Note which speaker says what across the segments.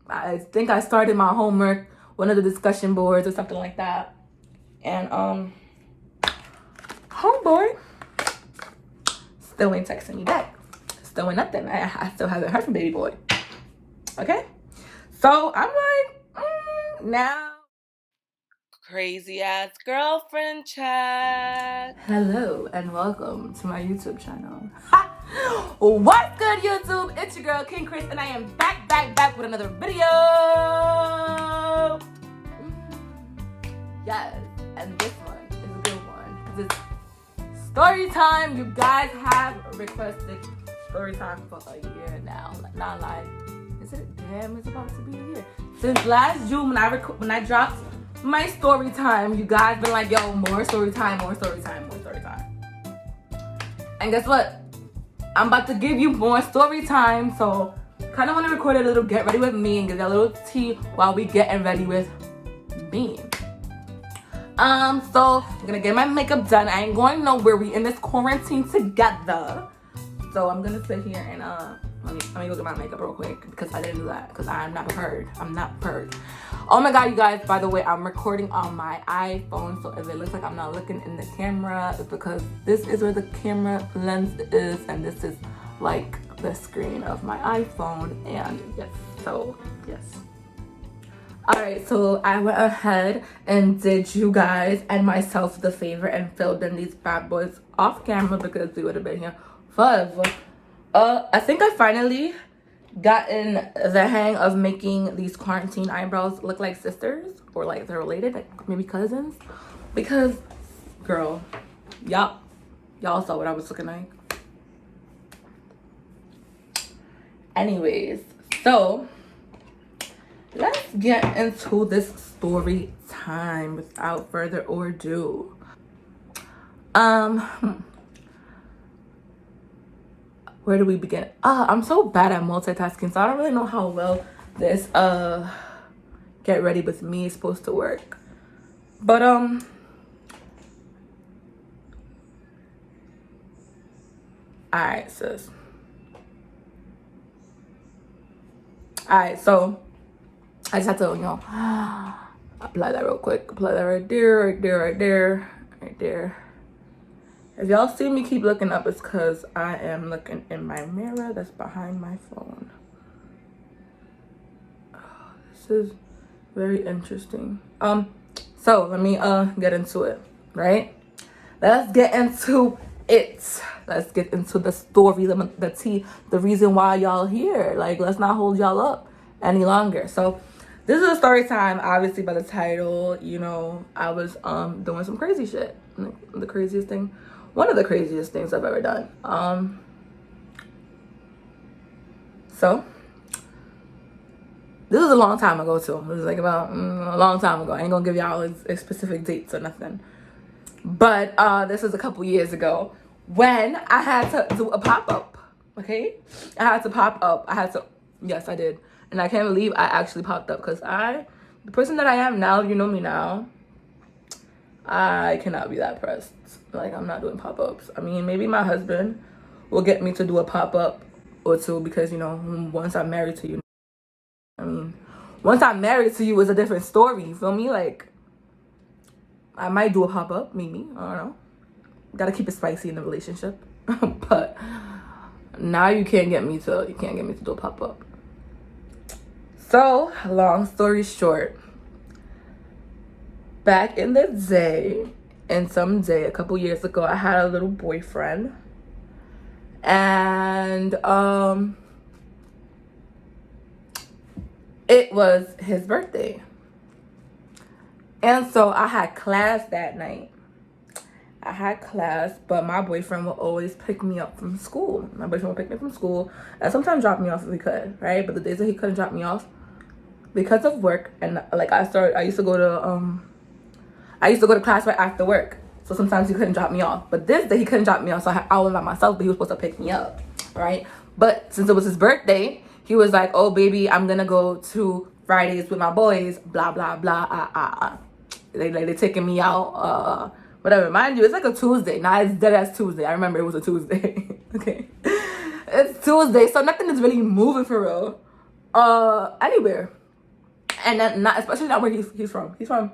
Speaker 1: I think I started my homework, one of the discussion boards or something like that. And homeboy still ain't texting me back. Still ain't nothing. I still haven't heard from baby boy. Okay? So I'm like, now. Crazy ass girlfriend chat. Hello and welcome to my YouTube channel. What's good, YouTube? It's your girl King Chris, and I am back with another video. Yes, and this one is a good one because it's story time. You guys have requested story time for a year now. Not like, is it? Damn, it's about to be a year. Since last June when I dropped my story time, you guys been like, yo, more story time. And guess what? I'm about to give you more story time, so kind of want to record a little get ready with me and give you a little tea while we getting ready with me. So I'm gonna get my makeup done. I ain't going nowhere. We in this quarantine together. So I'm gonna sit here and let me go get my makeup real quick because I didn't do that because I'm not prepared. Oh my god, you guys, by the way, I'm recording on my iPhone, so if it looks like I'm not looking in the camera, it's because this is where the camera lens is, and this is like the screen of my iPhone, and yes. Alright, so I went ahead and did you guys and myself the favor and filled in these bad boys off camera because we would have been here forever. I think I finally gotten the hang of making these quarantine eyebrows look like sisters or like they're related, like maybe cousins, because girl, y'all saw what I was looking like. Anyways, so let's get into this story time without further ado. Where do we begin? I'm so bad at multitasking, so I don't really know how well this get ready with me is supposed to work. But alright, sis. Alright, so I just have to, apply that real quick. Apply that right there. If y'all see me keep looking up, it's because I am looking in my mirror that's behind my phone. This is very interesting. So let me get into it, right? Let's get into it. Let's get into the story, the tea, the reason why y'all here. Like, let's not hold y'all up any longer. So this is a story time, obviously by the title. I was doing some crazy shit. One of the craziest things I've ever done. So this was a long time ago too. It was like about a long time ago. I ain't gonna give y'all specific dates or nothing. But this was a couple years ago when I had to do a pop-up. Okay? I had to pop up. Yes, I did. And I can't believe I actually popped up because the person that I am now, you know me now, I cannot be that pressed. Like, I'm not doing pop-ups. I mean, maybe my husband will get me to do a pop-up or two because, once I'm married to you. Once I'm married to you, it's a different story. You feel me? Like, I might do a pop-up, maybe. I don't know. Gotta keep it spicy in the relationship. But now you can't get me to do a pop-up. So, long story short, back in the day, a couple years ago, I had a little boyfriend, and it was his birthday, and so I had class that night. But my boyfriend would always pick me up from school. And sometimes drop me off if he could, right? But the days that he couldn't drop me off because of work, and like I used to go to class right after work. So sometimes he couldn't drop me off. But this day he couldn't drop me off, so I went by myself, but he was supposed to pick me up, right? But since it was his birthday, he was like, oh, baby, I'm going to go to Fridays with my boys, blah, blah, blah, They taking me out, whatever. Mind you, it's like a Tuesday. Nah, it's dead ass Tuesday. I remember it was a Tuesday. Okay. It's Tuesday, so nothing is really moving for real. anywhere. And then not especially not where he's from. He's from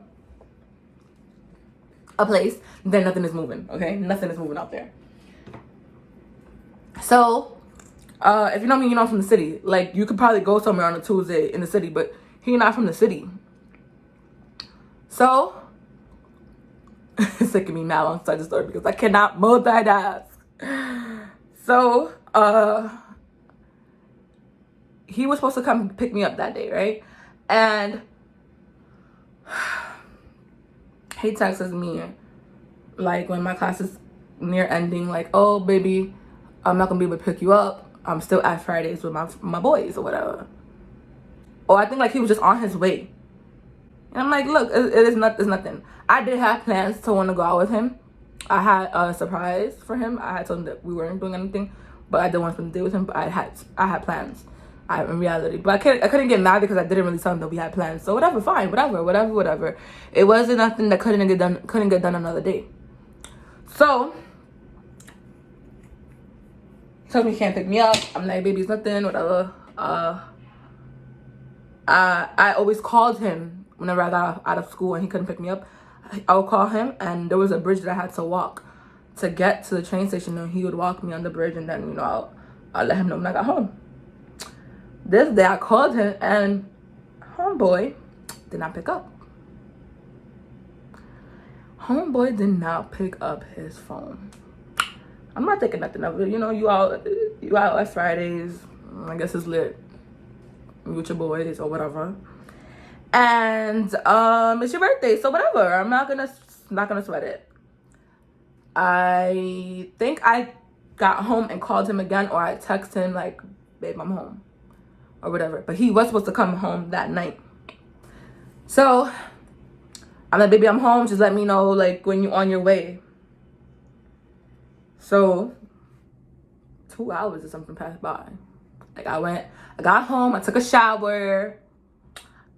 Speaker 1: a place that nothing is moving. Okay, nothing is moving out there. So, if you know me, you know I'm from the city. Like, you could probably go somewhere on a Tuesday in the city, but he's not from the city. So, it's taking me now on the story because I cannot multitask. So, he was supposed to come pick me up that day, right? And he texts me, like, when my class is near ending, like, oh, baby, I'm not gonna be able to pick you up. I'm still at Fridays with my boys or whatever. Or I think, like, he was just on his way. And I'm like, look, it's nothing. I did have plans to want to go out with him. I had a surprise for him. I had told him that we weren't doing anything, but I didn't want to spend the day with him. But I had plans. In reality, but I couldn't get mad because I didn't really tell him that we had plans. So whatever, fine, whatever. It wasn't nothing that couldn't get done another day. So he tells me he can't pick me up. I'm like, baby, it's nothing, whatever. I always called him whenever I got out of school and he couldn't pick me up. I would call him, and there was a bridge that I had to walk to get to the train station, and he would walk me on the bridge, and then I'll let him know when I got home. This day I called him and homeboy did not pick up. Homeboy did not pick up his phone. I'm not thinking nothing of it. You out at Fridays. I guess it's lit with your boys or whatever. And it's your birthday, so whatever. I'm not gonna sweat it. I think I got home and called him again, or I texted him like, babe, I'm home. Or whatever. But he was supposed to come home that night. So I'm like, baby, I'm home. Just let me know, like, when you're on your way. So 2 hours or something passed by. Like, I got home, I took a shower,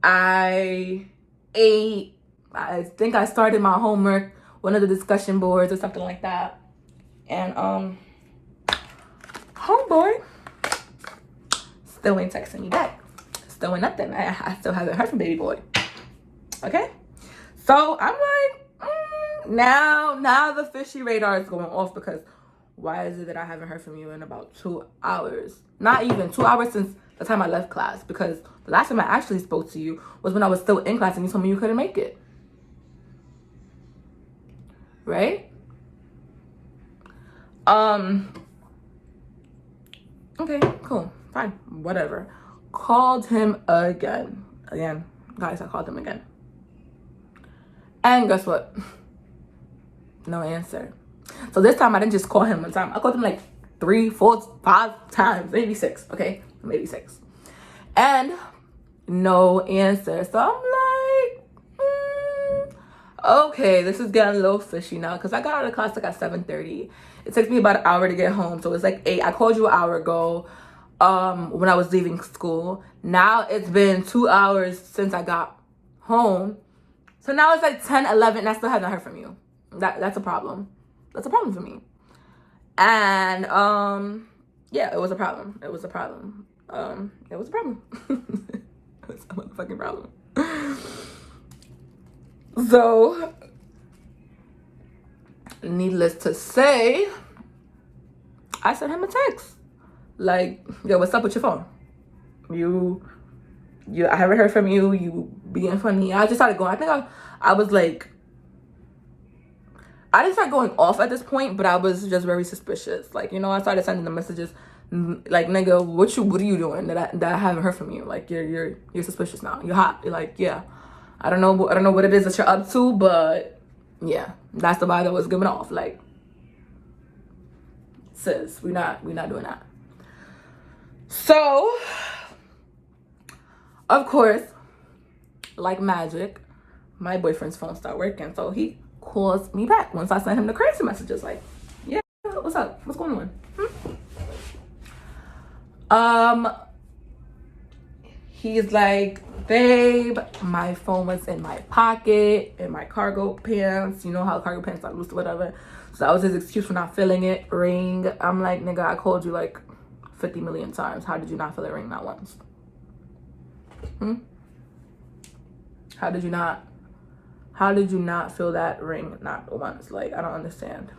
Speaker 1: I ate, I think I started my homework, one of the discussion boards or something like that. And homeboy still ain't texting me back. Still ain't nothing. I still haven't heard from baby boy. Okay? So I'm like, now the fishy radar is going off, because why is it that I haven't heard from you in about 2 hours? Not even 2 hours since the time I left class, because the last time I actually spoke to you was when I was still in class and you told me you couldn't make it. Right? Okay, cool. Fine, whatever. Called him again. Guys, I called him again. And guess what? No answer. So this time I didn't just call him one time. I called him like 3, 4, 5 times. Maybe 6, okay? Maybe 6. And no answer. So I'm like, okay, this is getting a little fishy now, because I got out of class like at 7:30. It takes me about an hour to get home. So it's like 8. I called you an hour ago. When I was leaving school. Now it's been 2 hours since I got home. So now it's like 10, 11, and I still haven't heard from you. That's a problem. That's a problem for me. And yeah, it was a problem. It was a problem. It was a problem. It was a motherfucking problem. So, needless to say, I sent him a text. Like, yo, what's up with your phone? I haven't heard from you. You being funny. I just started going. I think I was like, I didn't start going off at this point, but I was just very suspicious. Like, I started sending the messages like, nigga, what are you doing that I haven't heard from you? Like, you're suspicious now. You're hot. You're like, yeah. I don't know what it is that you're up to, but yeah, that's the vibe that was giving off. Like, sis, we're not doing that. So, of course, like magic, my boyfriend's phone started working. So he calls me back once I sent him the crazy messages. Like, yeah, what's up? What's going on? He's like, babe, my phone was in my pocket, in my cargo pants. You know how cargo pants are loose or whatever. So that was his excuse for not feeling it. Ring. I'm like, nigga, I called you like 50 million times. How did you not feel it ring not once? How did you not feel that ring not once? Like, I don't understand.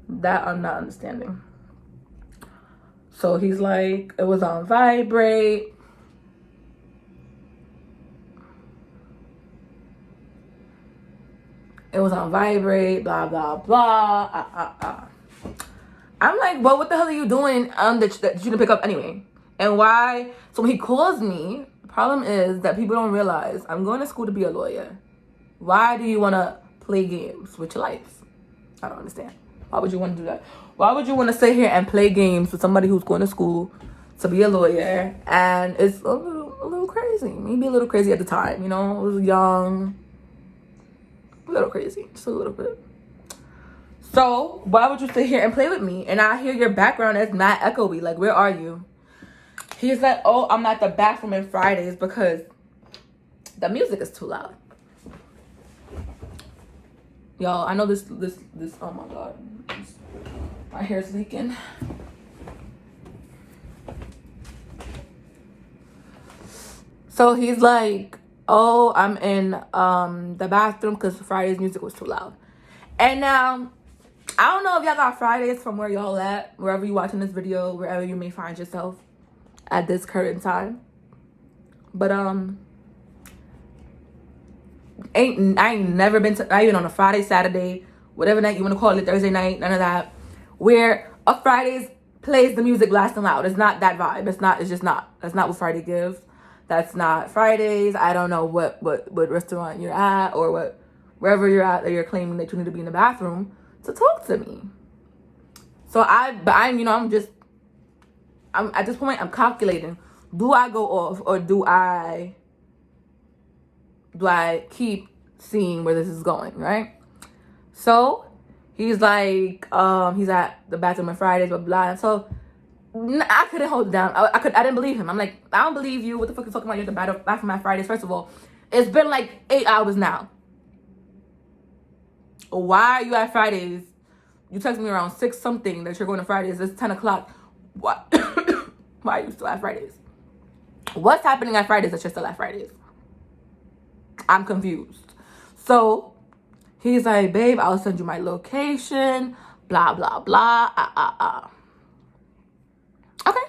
Speaker 1: That I'm not understanding. So he's like, it was on vibrate. It was on vibrate, blah, blah, blah. I'm like, well, what the hell are you doing that you didn't pick up anyway? And why? So when he calls me, the problem is that people don't realize I'm going to school to be a lawyer. Why do you want to play games with your life? I don't understand. Why would you want to do that? Why would you want to sit here and play games with somebody who's going to school to be a lawyer? And it's a little crazy. Maybe a little crazy at the time, you know? I was young. A little crazy. Just a little bit. So, why would you sit here and play with me? And I hear your background is not echoey. Like, where are you? He's like, oh, I'm at the bathroom on Fridays because the music is too loud. Y'all, I know this, oh my God. My hair's leaking. So he's like, oh, I'm in the bathroom because Friday's music was too loud. And now, I don't know if y'all got Fridays from where y'all at, wherever you watching this video, wherever you may find yourself at this current time. But I ain't never been to, not even on a Friday, Saturday, whatever night you want to call it, Thursday night, none of that, where a Fridays plays the music blasting loud. It's not that vibe. It's just not. That's not what Friday gives. That's not Fridays. I don't know what restaurant you're at or wherever you're at that you're claiming that you need to be in the bathroom to talk to me. So I'm at this point, I'm calculating, do I go off or do I keep seeing where this is going, right? So he's like, he's at the bathroom on Fridays, blah, blah. And so I couldn't hold it down. I didn't believe him. I'm like, I don't believe you. What the fuck are you talking about? You're at the bathroom on Fridays. First of all, it's been like 8 hours now. Why are you at Fridays? You text me around 6 something that you're going to Fridays. It's 10 o'clock. What? Why are you still at Fridays? What's happening at Fridays that you're still at Fridays? I'm confused. So he's like, babe, I'll send you my location. Blah, blah, blah. Okay.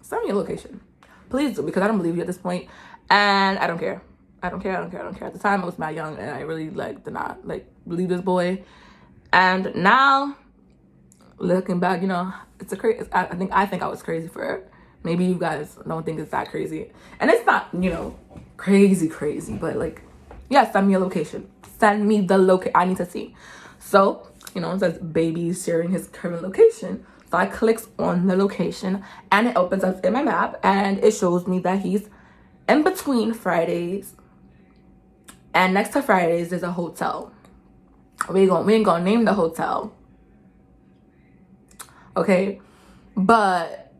Speaker 1: Send me your location. Please do, because I don't believe you at this point. And I don't care. I don't care. At the time, I was mad young, and I really did not believe this boy. And now, looking back, it's a crazy. I think I was crazy for it. Maybe you guys don't think it's that crazy, and it's not, crazy. But yeah, send me a location. Send me the location. I need to see. So it says baby sharing his current location. So I clicks on the location, and it opens up in my map, and it shows me that he's in between Fridays. And next to Fridays, there's a hotel. We ain't gonna name the hotel. Okay? But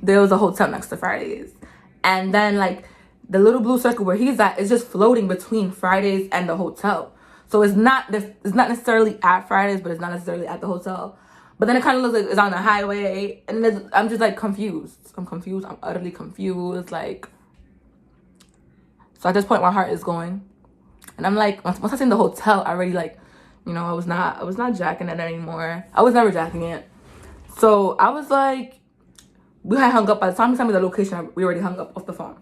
Speaker 1: there was a hotel next to Fridays. And then, the little blue circle where he's at is just floating between Fridays and the hotel. So it's not necessarily at Fridays, but it's not necessarily at the hotel. But then it kind of looks like it's on the highway. And I'm just, confused. I'm utterly confused. So at this point, my heart is going. And I'm like, once I seen the hotel, I already I was not jacking it anymore. I was never jacking it. So I was like, we had hung up. By the time he sent me the location, we already hung up off the phone.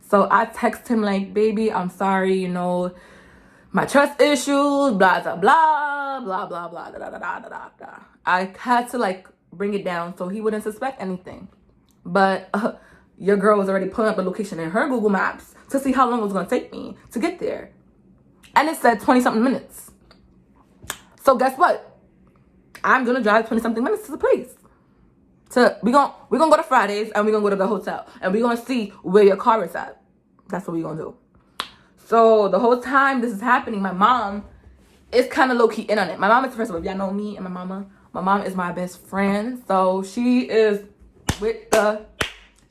Speaker 1: So I text him baby, I'm sorry, my trust issues, blah, blah, blah, blah, blah, blah, da, da, da, da, da, da. I had to bring it down so he wouldn't suspect anything. But your girl was already pulling up the location in her Google Maps to see how long it was going to take me to get there. And it said 20-something minutes. So guess what? I'm going to drive 20-something minutes to the place. We're going to go to Fridays, and we're going to go to the hotel. And we're going to see where your car is at. That's what we're going to do. So the whole time this is happening, my mom is kind of low-key in on it. My mom is, first of all, if y'all know me and my mom is my best friend. So she is she's with the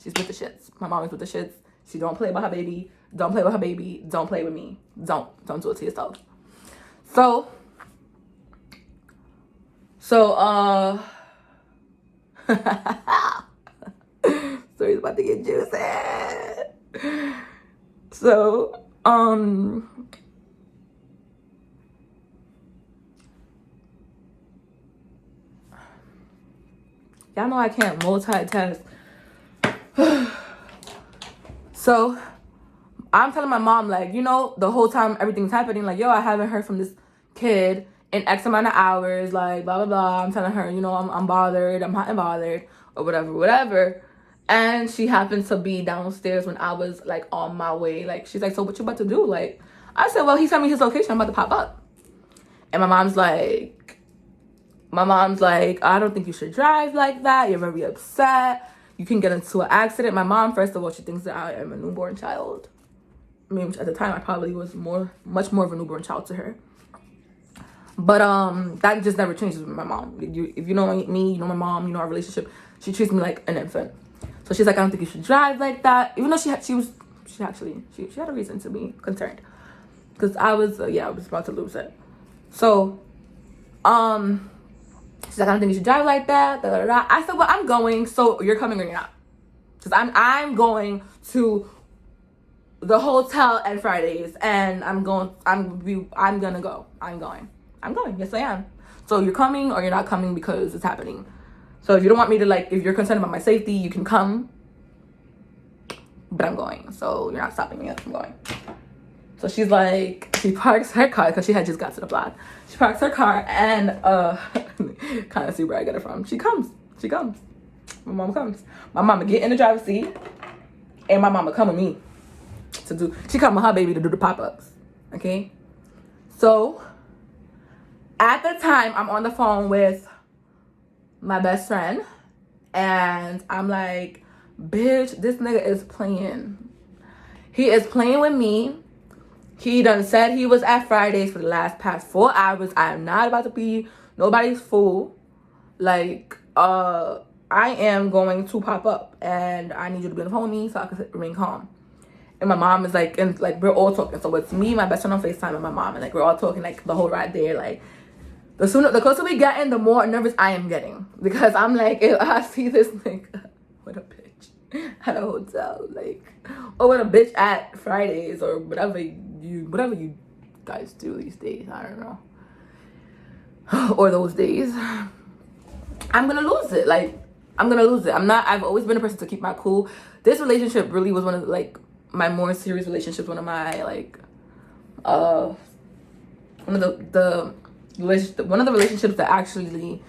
Speaker 1: shits. My mom is with the shits. She don't play about her baby. Don't play with her baby. Don't play with me. Don't do it to yourself. So story's about to get juicy. So, y'all know I can't multitask. So, I'm telling my mom, like, you know, the whole time everything's happening, like, yo, I haven't heard from this kid in X amount of hours, like, blah, blah, blah. I'm telling her, you know, I'm bothered, I'm hot and bothered, or whatever. And she happened to be downstairs when I was, like, on my way. Like, she's like, so what you about to do? Like, I said, well, he sent me his location. I'm about to pop up. And my mom's like, I don't think you should drive like that. You're very upset. You can get into an accident. My mom, first of all, she thinks that I am a newborn child. I mean, at the time, I probably was much more of a newborn child to her. But that just never changes with my mom. If you know me, you know my mom, you know our relationship. She treats me like an infant. So she's like, I don't think you should drive like that. Even though she had a reason to be concerned, because I was about to lose it. So she's like, I don't think you should drive like that. Da, da, da. I said, well, I'm going. So you're coming or you're not? Because I'm going to the hotel on Fridays, and I'm going. Yes, I am. So you're coming or you're not coming, because it's happening. So if you don't want me to, like, if you're concerned about my safety, you can come. But I'm going. So you're not stopping me. I'm going. So she's like, she parks her car, because she had just got to the block. She parks her car, and kind of see where I get it from. She comes. My mom comes. My mama get in the driver's seat, and my mama come with me she come with her baby to do the pop-ups. Okay? So at the time, I'm on the phone with my best friend, and I'm like, bitch, this nigga is playing. He is playing with me. He done said he was at Fridays for the past 4 hours. I am not about to be nobody's fool. Like, I am going to pop up, and I need you to be on the phone with me so I can remain calm. And my mom is like, and like, we're all talking. So it's me, my best friend on FaceTime, and my mom, and like, we're all talking like the whole ride there. Like, the closer we get in, the more nervous I am getting, because I'm like, if I see this nigga with a bitch at a hotel, like, or with a bitch at Fridays, or whatever you guys do these days, I don't know, or those days, I'm gonna lose it. Like, I'm gonna lose it. I've always been a person to keep my cool. This relationship really was one of like my more serious relationships. One of my like, one of the relationships that actually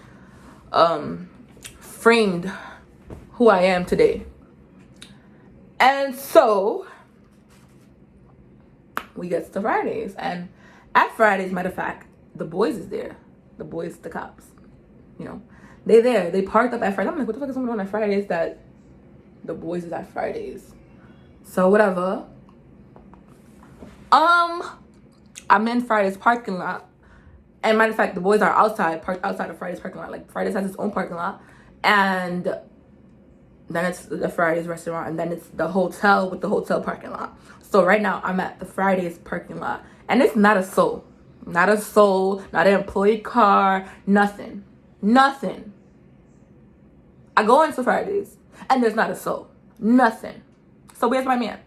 Speaker 1: framed who I am today. And so we get to Fridays, and at Fridays, matter of fact, the boys is there. The cops, you know, they parked up at Fridays. I'm like, what the fuck is going on at Fridays that the boys is at Fridays? So whatever. I'm in Friday's parking lot, and matter of fact, the boys are parked outside of Friday's parking lot. Like, Friday's has its own parking lot, and then it's the Friday's restaurant, and then it's the hotel with the hotel parking lot. So right now I'm at the Friday's parking lot, and it's not a soul, not an employee car, nothing. I go into Fridays, and there's not a soul, nothing. So where's my man?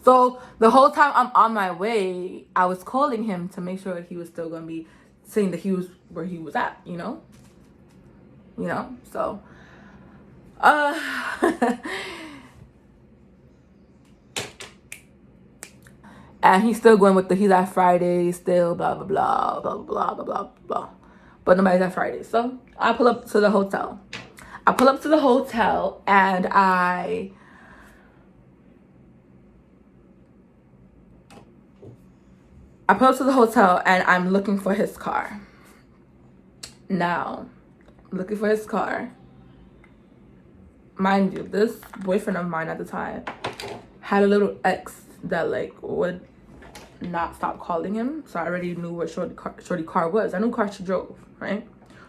Speaker 1: So the whole time I'm on my way, I was calling him to make sure he was still gonna be saying that he was where he was at, you know. So and he's still going with he's at Friday still, blah blah blah blah blah blah blah blah, but nobody's at Friday. So I pull up to the hotel. And I pull up to the hotel, and I'm looking for his car. Now, looking for his car. Mind you, this boyfriend of mine at the time had a little ex that like would not stop calling him. So I already knew what shorty car was. I knew car she drove, right?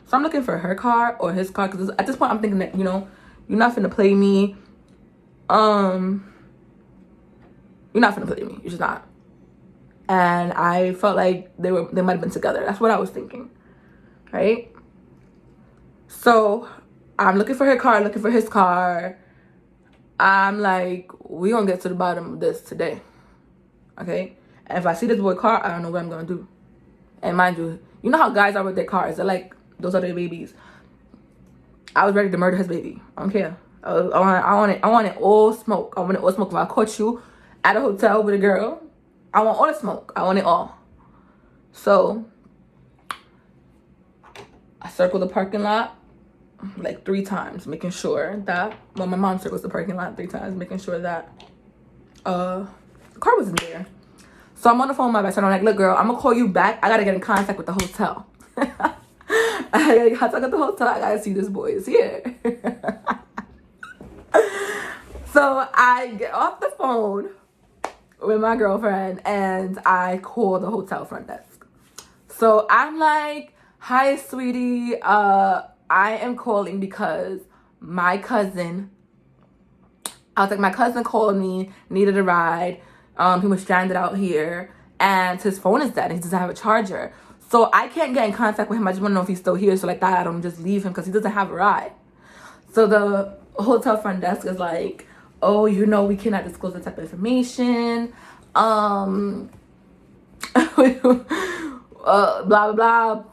Speaker 1: So I'm looking for her car or his car, because at this point I'm thinking that, you know, you're not finna play me. You're not finna play me. You're just not. And I felt like they might have been together. That's what I was thinking, right? So I'm looking for her car, looking for his car. I'm like, we gonna get to the bottom of this today. Okay? And if I see this boy car, I don't know what I'm gonna do. And mind you, you know how guys are with their cars. They're like, those are their babies. I was ready to murder his baby. I don't care. I want it all smoke. I want it all smoke. If I caught you at a hotel with a girl, I want all the smoke. I want it all. So I circled the parking lot like 3 times, making sure that, well, my mom circles the parking lot 3 times, making sure that the car wasn't there. So I'm on the phone with my best friend. I'm like, look, girl, I'm gonna call you back. I gotta get in contact with the hotel. I gotta get in contact with the hotel. I gotta see this boy is here. So I get off the phone with my girlfriend and I call the hotel front desk. So I'm like, hi, sweetie. I am calling because my cousin called me, needed a ride. He was stranded out here and his phone is dead and he doesn't have a charger. So I can't get in contact with him. I just want to know if he's still here. So like that, I don't just leave him because he doesn't have a ride. So the hotel front desk is like, oh, you know, we cannot disclose that type of information. Blah, blah, blah.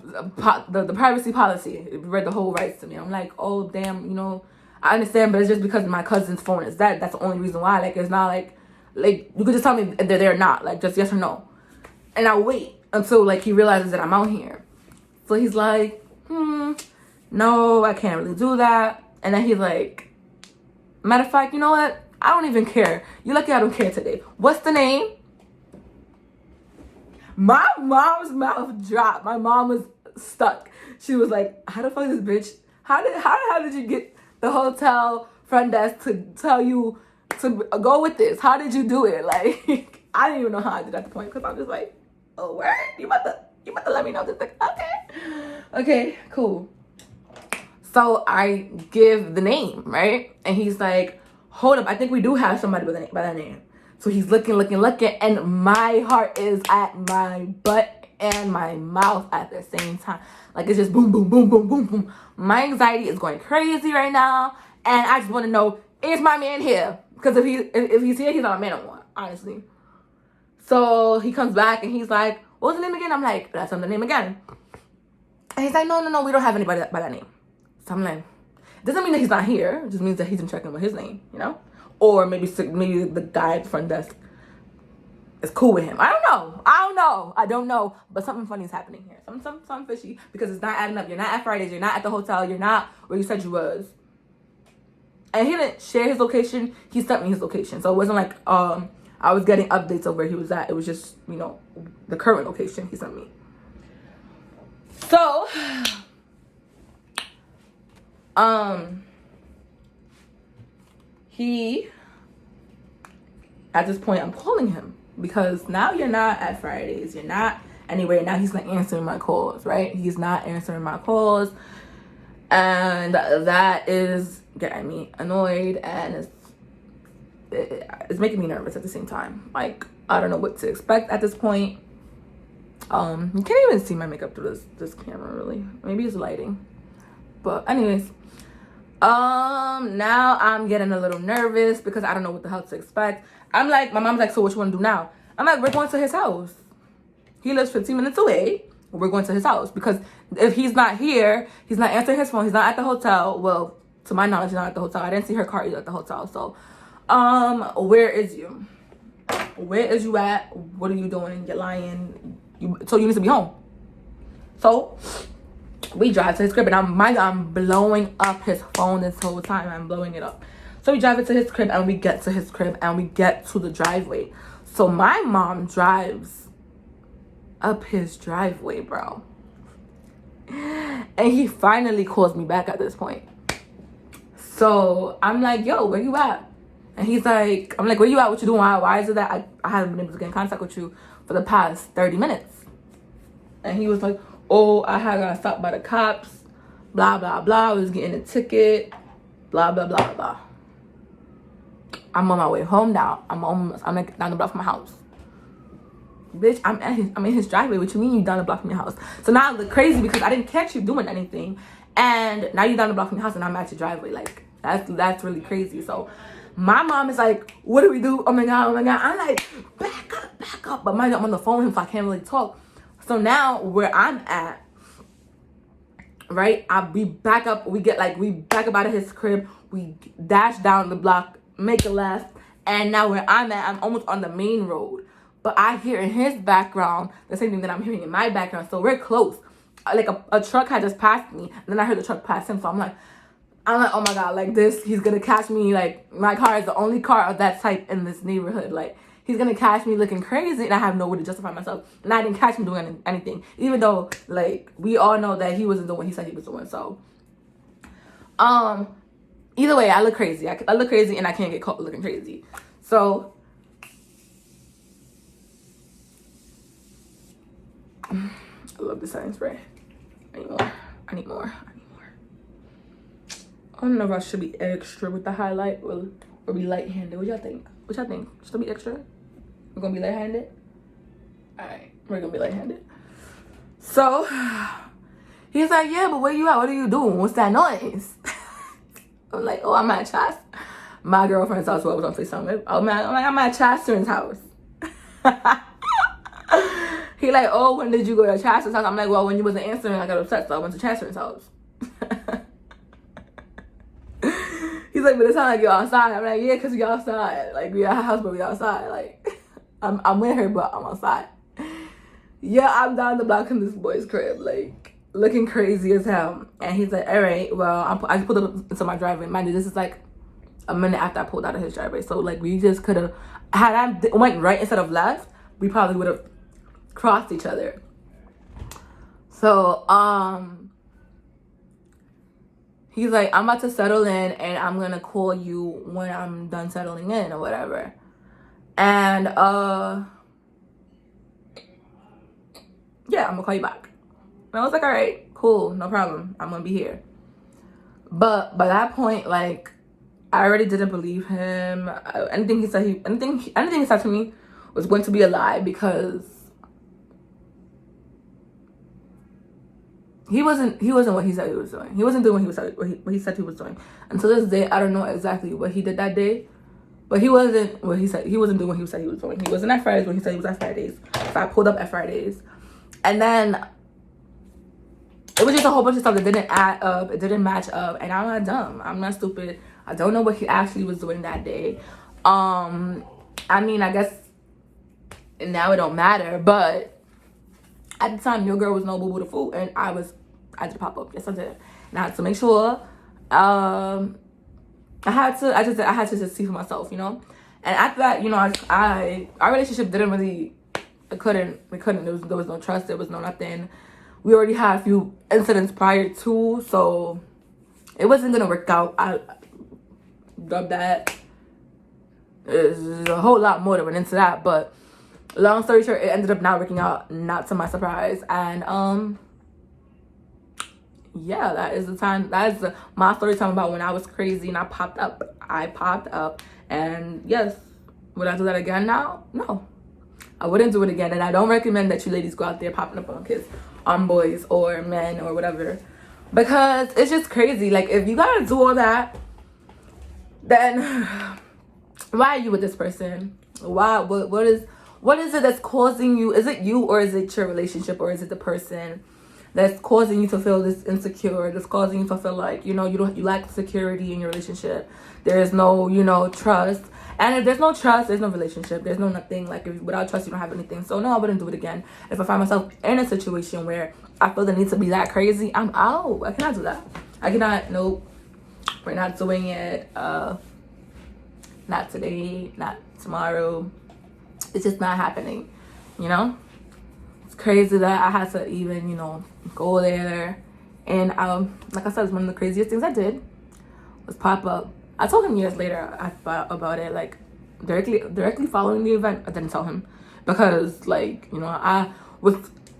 Speaker 1: The privacy policy. It read the whole rights to me. I'm like, oh, damn, you know, I understand, but it's just because my cousin's phone is dead. That's the only reason why. Like, it's not like you could just tell me if they're there or not. Like, just yes or no. And I wait until, like, he realizes that I'm out here. So he's like, no, I can't really do that. And then he's like, matter of fact, you know what? I don't even care. You're lucky I don't care today. What's the name? My mom's mouth dropped. My mom was stuck. She was like, how the fuck is this bitch? How did you get the hotel front desk to tell you to go with this? How did you do it? Like, I didn't even know how I did at the point because I'm just like, oh, word? You about to let me know this thing? Okay, cool. So I give the name, right? And he's like, hold up, I think we do have somebody by that name. So he's looking, and my heart is at my butt and my mouth at the same time. Like, it's just boom, boom, boom, boom, boom, boom. My anxiety is going crazy right now, and I just want to know, is my man here? Because if he's here, he's not a man no more, honestly. So he comes back, and he's like, what's the name again? I'm like, that's not the name again. And he's like, no, we don't have anybody by that name. So I'm like, doesn't mean that he's not here. It just means that he's been checking with his name, you know? Or maybe the guy at the front desk is cool with him. I don't know. But something funny is happening here. Something fishy because it's not adding up. You're not at Fridays. You're not at the hotel. You're not where you said you was. And he didn't share his location. He sent me his location. So it wasn't like I was getting updates of where he was at. It was just, you know, the current location he sent me. So, at this point, I'm calling him because now you're not at Fridays. You're not anywhere. Now he's not answering my calls, right? He's not answering my calls. And that is getting me annoyed and it's making me nervous at the same time. Like, I don't know what to expect at this point. You can't even see my makeup through this camera, really. Maybe it's lighting. But anyways, now I'm getting a little nervous because I don't know what the hell to expect. I'm like, my mom's like, so what you want to do now? I'm like, we're going to his house. He lives 15 minutes away. We're going to his house because if he's not here, he's not answering his phone. He's not at the hotel. Well, to my knowledge, he's not at the hotel. I didn't see her car either at the hotel. So, where is you? Where is you at? What are you doing? You're lying. So you need to be home. So we drive to his crib, and I'm blowing up his phone this whole time. I'm blowing it up. So we drive it to his crib, and we get to his crib, and we get to the driveway. So my mom drives up his driveway, bro. And he finally calls me back at this point. So I'm like, yo, where you at? And he's like, I'm like, where you at? What you doing? Why is it that I haven't been able to get in contact with you for the past 30 minutes? And he was like, oh, I had got stopped by the cops. Blah, blah, blah. I was getting a ticket. Blah, blah, blah, blah. I'm on my way home now. I'm like down the block from my house. Bitch, I'm in his driveway. What you mean you down the block from your house? So now I look crazy because I didn't catch you doing anything. And now you're down the block from your house and I'm at your driveway. Like, that's really crazy. So My mom is like, what do we do? Oh my God, oh my God. I'm like, back up. But mind you, I'm on the phone, so I can't really talk. So now where I'm at, right? We back up out of his crib. We dash down the block, make a left. And now where I'm at, I'm almost on the main road. But I hear in his background the same thing that I'm hearing in my background. So we're close. Like a truck had just passed me. And then I heard the truck pass him. So I'm like, oh my God, like this, he's gonna catch me. Like, my car is the only car of that type in this neighborhood. Like, he's gonna catch me looking crazy, and I have no way to justify myself. And I didn't catch him doing anything, even though, like, we all know that he wasn't doing what he said he was doing. So, either way, I look crazy. I look crazy, and I can't get caught looking crazy. So, I love the setting spray. I need more. I don't know if I should be extra with the highlight or be light-handed. What y'all think? Should I be extra? We're gonna be light-handed? Alright, we're gonna be light-handed. So, he's like, yeah, but where you at? What are you doing? What's that noise? I'm like, oh, I'm at my girlfriend's house who I was on FaceTime with. I'm at Chasten's house. He like, oh, when did you go to Chasten's house? I'm like, well, when you wasn't answering, I got upset, so I went to Chasten's house. He's like, but it sounds like you're outside. I'm like, yeah, because we outside. Like, we at her house, but we outside. Like, I'm with her, but I'm outside. Yeah, I'm down the block in this boy's crib, like, looking crazy as hell. And he's like, all right, well, I pulled up into my driveway. Mind you, this is like a minute after I pulled out of his driveway. So, like, we just could have, had I went right instead of left, we probably would have crossed each other. So, he's like, I'm about to settle in, and I'm going to call you when I'm done settling in or whatever. And, yeah, I'm going to call you back. And I was like, all right, cool, no problem. I'm going to be here. But by that point, like, I already didn't believe him. Anything he said to me was going to be a lie, because he wasn't what he said he was doing. He wasn't doing what he said he was doing. And to this day, I don't know exactly what he did that day. But he wasn't what he said. He wasn't doing what he said he was doing. He wasn't at Fridays when he said he was at Fridays. So I pulled up at Fridays. And then it was just a whole bunch of stuff that didn't add up. It didn't match up. And I'm not dumb. I'm not stupid. I don't know what he actually was doing that day. I mean, I guess now it don't matter. But at the time, your girl was no boo-boo to fool. And I did pop up. Yes, I did. And I had to make sure. I had to just see for myself, you know. And after that, you know, our relationship didn't really. We couldn't. There was no trust. There was no nothing. We already had a few incidents prior to, so it wasn't gonna work out. I love that. There's a whole lot more that went into that, but long story short, it ended up not working out, not to my surprise. And yeah, that is my story time about when I was crazy and I popped up. And yes, would I do that again now? No, I wouldn't do it again. And I don't recommend that you ladies go out there popping up on kids, on boys or men or whatever, because it's just crazy. Like, if you gotta do all that, then why are you with this person? Why? What is it that's causing you? Is it you, or is it your relationship, or is it the person that's causing you to feel this insecure, that's causing you to feel like, you know, you lack security in your relationship? There is no, you know, trust. And if there's no trust, there's no relationship. There's no nothing. Like, without trust, you don't have anything. So no, I wouldn't do it again. If I find myself in a situation where I feel the need to be that crazy, I'm out. I cannot do that. I cannot. Nope. We're not doing it. Not today. Not tomorrow. It's just not happening. You know? It's crazy that I had to even, you know, go there. And like I said, it's one of the craziest things I did was pop up. I told him years later I thought about it, like directly following the event. I didn't tell him because, like, you know,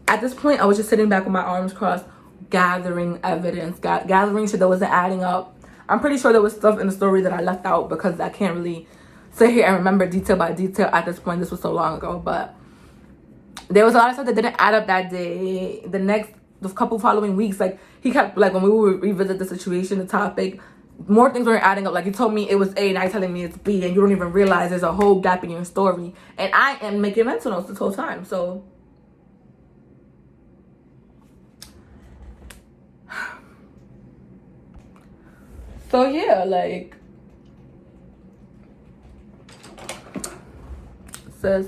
Speaker 1: at this point I was just sitting back with my arms crossed, gathering evidence, gathering shit that wasn't adding up. I'm pretty sure there was stuff in the story that I left out because I can't really sit here and remember detail by detail at this point. This was so long ago, but there was a lot of stuff that didn't add up that day. The couple following weeks, like, he kept, like, when we would revisit the situation, the topic, more things weren't adding up. Like, you told me it was A, now you're telling me it's B, and you don't even realize there's a whole gap in your story. And I am making mental notes this whole time. So yeah, like, sis,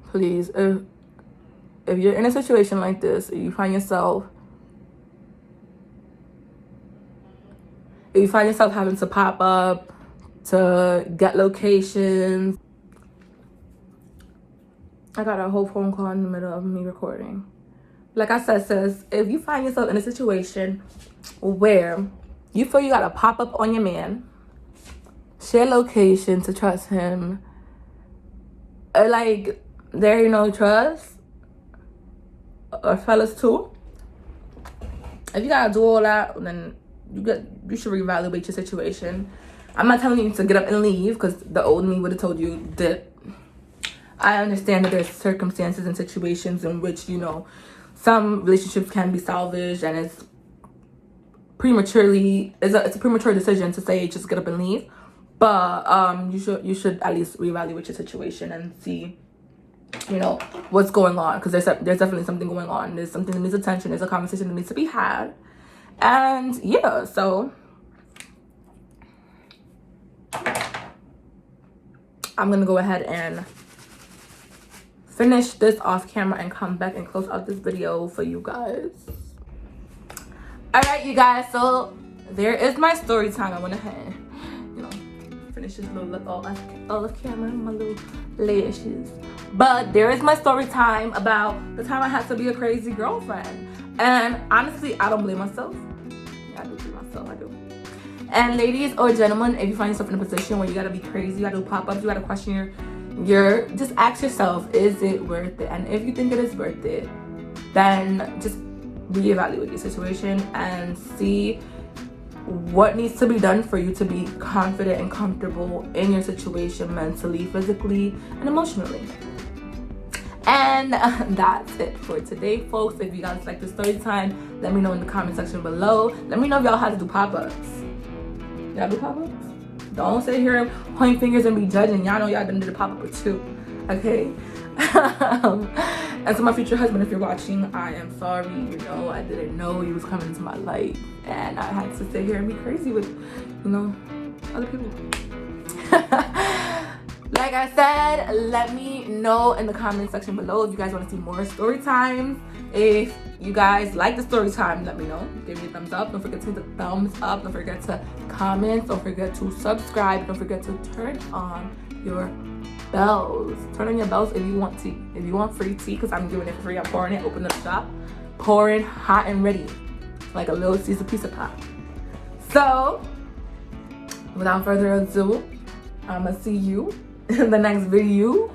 Speaker 1: please, if you're in a situation like this, you find yourself having to pop up to get locations. I got a whole phone call in the middle of me recording. Like I said, sis, if you find yourself in a situation where you feel you gotta pop up on your man, share location to trust him, or like there ain't no trust, or fellas too, if you gotta do all that, then you should reevaluate your situation. I'm not telling you to get up and leave, because the old me would have told you that. I understand that there's circumstances and situations in which, you know, some relationships can be salvaged, and it's a premature decision to say just get up and leave. But you should at least reevaluate your situation and see, you know, what's going on, because there's definitely something going on. There's something that needs attention. There's a conversation that needs to be had. And yeah, so I'm gonna go ahead and finish this off camera and come back and close out this video for you guys. All right, you guys, so there is my story time. I went ahead, you know, finish this little look all off camera, my little lashes. But there is my story time about the time I had to be a crazy girlfriend. And honestly, I don't blame myself. Yeah, I do blame myself, I do. And ladies or gentlemen, if you find yourself in a position where you gotta be crazy, you gotta do pop-ups, you gotta question just ask yourself, is it worth it? And if you think it is worth it, then just reevaluate your situation and see what needs to be done for you to be confident and comfortable in your situation, mentally, physically, and emotionally. And that's it for today, folks. If you guys like the story time, let me know in the comment section below. Let me know if y'all have to do pop-ups. Y'all do pop-ups? Don't sit here and point fingers and be judging. Y'all know y'all done did a pop-up or two, okay? And to my future husband, if you're watching, I am sorry. You know, I didn't know he was coming into my life, and I had to sit here and be crazy with, you know, other people. Like I said, let me know in the comment section below if you guys want to see more story times. If you guys like the story time, let me know. Give me a thumbs up. Don't forget to hit the thumbs up. Don't forget to comment. Don't forget to subscribe. Don't forget to turn on your bells. Turn on your bells if you want tea. If you want free tea, because I'm giving it for free. I'm pouring it. Open the shop. Pouring hot and ready. Like a little Caesar pizza pie. So, without further ado, I'm going to see you in the next video.